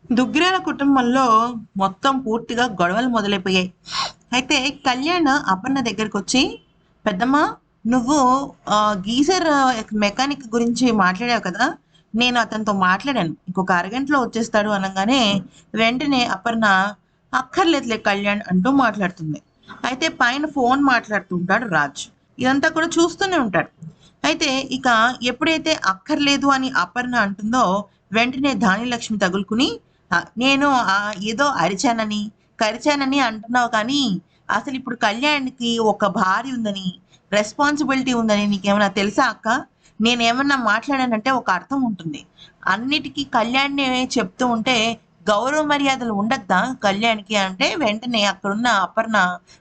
దుగ్గిరాల కుటుంబంలో మొత్తం పూర్తిగా గొడవలు మొదలైపోయాయి. అయితే కళ్యాణ్ అపర్ణ దగ్గరకొచ్చి, "పెద్దమ్మా, నువ్వు గీజర్ మెకానిక్ గురించి మాట్లాడావు కదా! నేను అతనితో మాట్లాడాను. ఇంకొక అరగంటలో వచ్చేస్తాడు" అనంగానే, వెంటనే అపర్ణ, "అక్కర్లేదులే కళ్యాణ్" అంటూ మాట్లాడుతుంది. అయితే పైన ఫోన్ మాట్లాడుతూ ఉంటాడు రాజ్. ఇదంతా కూడా చూస్తూనే ఉంటాడు. అయితే ఇక ఎప్పుడైతే అక్కర్లేదు అని అపర్ణ అంటుందో, వెంటనే ధాన్యలక్ష్మి తగులుకుని, నేను ఏదో అరిచానని, కరిచానని అంటున్నావు కానీ, అసలిప్పుడు కళ్యాణ్‌కి ఒక భార్య ఉందని, రెస్పాన్సిబిలిటీ ఉందని నీకేమైనా తెలుసా అక్క? నేనేమన్నా మాట్లాడానంటే ఒక అర్థం ఉంటుంది. అన్నిటికి కళ్యాణ్‌నే చెప్తూ ఉంటే, గౌరవ మర్యాదలు ఉండద్దా కళ్యాణ్‌కి? అంటే వెంటనే అక్కడున్న అపర్ణ,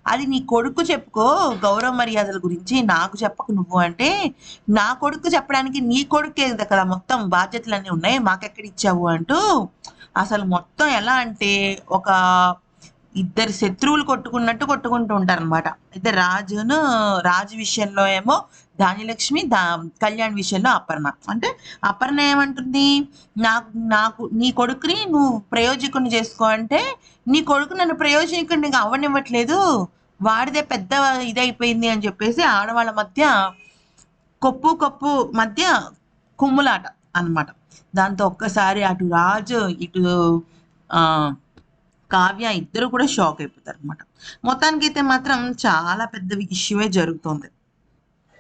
అది నీ కొడుక్కు చెప్పుకో గౌరవ మర్యాదల గురించి, నాకు చెప్పకు నువ్వు అంటే, నా కొడుక్కు చెప్పడానికి నీ కొడుక్కే కదా మొత్తం బాధ్యతలన్నీ ఉన్నాయి. మాకెక్కడిచ్చావు అంటూ అసలు మొత్తం ఎలా అంటే ఒక ఇద్దరు శత్రువులు కొట్టుకున్నట్టు కొట్టుకుంటూ ఉంటారనమాట. అయితే రాజు విషయంలో ఏమో ధాన్యలక్ష్మి, కళ్యాణ్ విషయంలో అపర్ణ. అంటే అపర్ణ ఏమంటుంది, నాకు నాకు నీ కొడుకుని నువ్వు ప్రయోజకుడిని చేసుకో అంటే, నీ కొడుకు నన్ను ప్రయోజకుడిని అవ్వనివ్వట్లేదు. వాడిదే పెద్ద ఇదైపోయింది అని చెప్పేసి ఆడవాళ్ళ మధ్య కొప్పు మధ్య కుమ్ములాట అన్నమాట. దాంతో ఒక్కసారి అటు రాజు, ఇటు ఆహ్, కావ్య ఇద్దరు కూడా షాక్ అయిపోతారనమాట. మొత్తానికైతే మాత్రం చాలా పెద్ద ఇష్యూయే జరుగుతోంది.